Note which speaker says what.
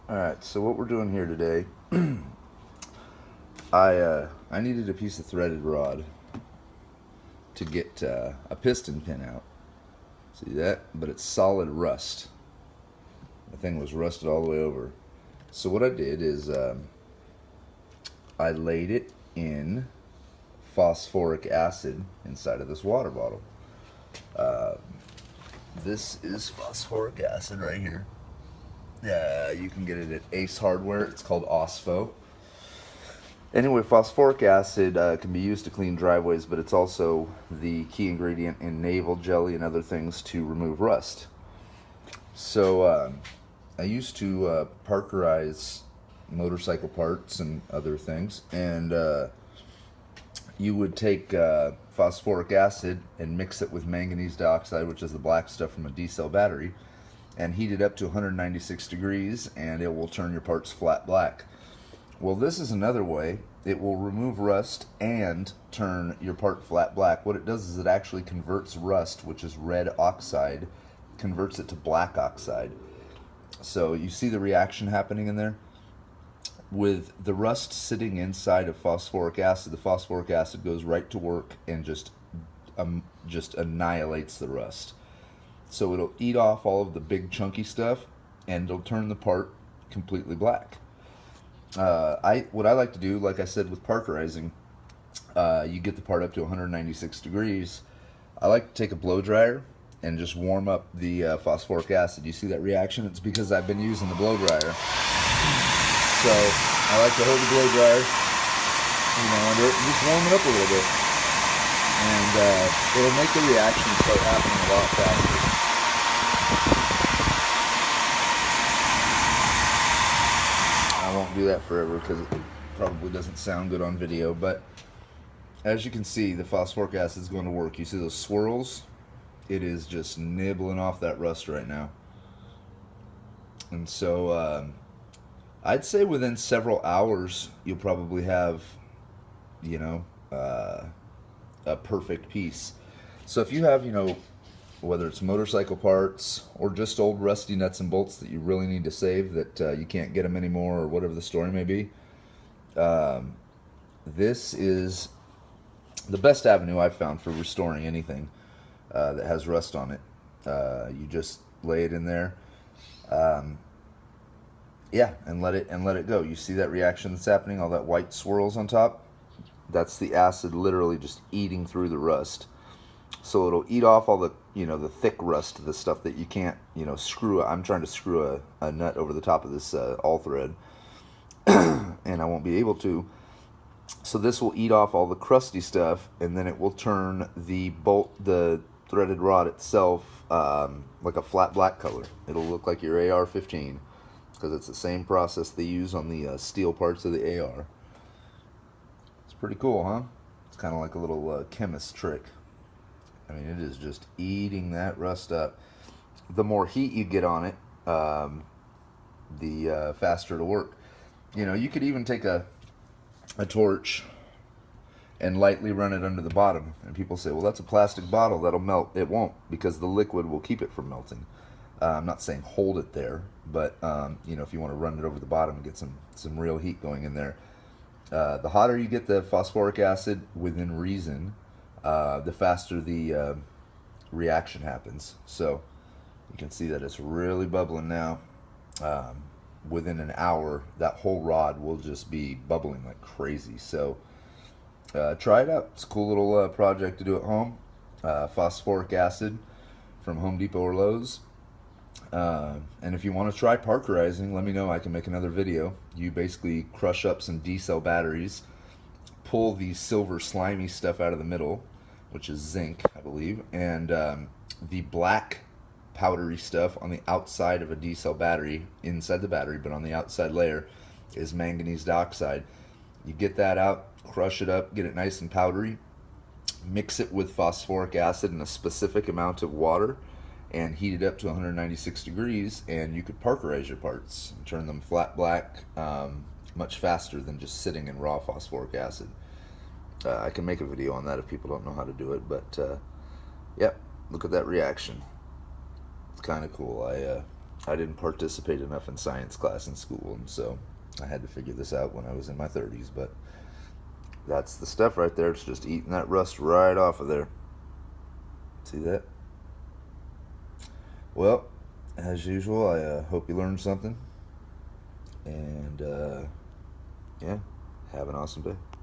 Speaker 1: Alright, so what we're doing here today, I needed a piece of threaded rod to get a piston pin out. See that? But it's solid rust. The thing was rusted all the way over. So what I did is I laid it in phosphoric acid inside of this water bottle. This is phosphoric acid right here. You can get it at Ace Hardware. It's called Osfo. Anyway, phosphoric acid can be used to clean driveways, but it's also the key ingredient in navel jelly and other things to remove rust. So I used to parkerize motorcycle parts and other things, and you would take phosphoric acid and mix it with manganese dioxide, which is the black stuff from a D-cell battery, and heat it up to 196 degrees, and it will turn your parts flat black. Well, this is another way. It will remove rust and turn your part flat black. What it does is it actually converts rust, which is red oxide, converts it to black oxide. So you see the reaction happening in there? With the rust sitting inside of phosphoric acid, the phosphoric acid goes right to work and just annihilates the rust. So it'll eat off all of the big chunky stuff, and it'll turn the part completely black. What I like to do, like I said with parkerizing, you get the part up to 196 degrees. I like to take a blow dryer and just warm up the phosphoric acid. You see that reaction? It's because I've been using the blow dryer. So I like to hold the blow dryer, under it, and just warm it up a little bit, and it'll make the reaction start happening a lot faster. I won't do that forever because it probably doesn't sound good on video, but as you can see, the phosphoric acid is going to work. You see those swirls? It is just nibbling off that rust right now. And so I'd say within several hours you'll probably have, a perfect piece. So if you have, whether it's motorcycle parts or just old rusty nuts and bolts that you really need to save that you can't get them anymore, or whatever the story may be, this is the best avenue I've found for restoring anything that has rust on it. You just lay it in there, and let it go. You see that reaction that's happening, all that white swirls on top? That's the acid literally just eating through the rust. So it'll eat off all the, the thick rust, the stuff that you can't, screw. I'm trying to screw a nut over the top of this all thread, and I won't be able to. So this will eat off all the crusty stuff, and then it will turn the threaded rod itself like a flat black color. It'll look like your AR-15 because it's the same process they use on the steel parts of the AR. It's pretty cool, huh? It's kind of like a little chemist trick. I mean, it is just eating that rust up. The more heat you get on it, the faster it'll work. You could even take a torch and lightly run it under the bottom. And people say, well, that's a plastic bottle, that'll melt. It won't, because the liquid will keep it from melting. I'm not saying hold it there, but if you want to run it over the bottom and get some real heat going in there. The hotter you get the phosphoric acid within reason, the faster the reaction happens. So you can see that it's really bubbling now. Within an hour, that whole rod will just be bubbling like crazy. So try it out. It's a cool little project to do at home. Phosphoric acid from Home Depot or Lowe's. And if you want to try parkerizing, let me know. I can make another video. You basically crush up some D-cell batteries, pull the silver slimy stuff out of the middle, which is zinc, I believe, and the black powdery stuff on the outside of a D-cell battery, inside the battery, but on the outside layer is manganese dioxide. You get that out, crush it up, get it nice and powdery, mix it with phosphoric acid in a specific amount of water, and heat it up to 196 degrees, and you could parkerize your parts and turn them flat black much faster than just sitting in raw phosphoric acid. I can make a video on that if people don't know how to do it, but yep, look at that reaction. It's kind of cool. I didn't participate enough in science class in school, and so I had to figure this out when I was in my 30s. But that's the stuff right there. It's just eating that rust right off of there. See that? Well, as usual, I hope you learned something. And yeah, have an awesome day.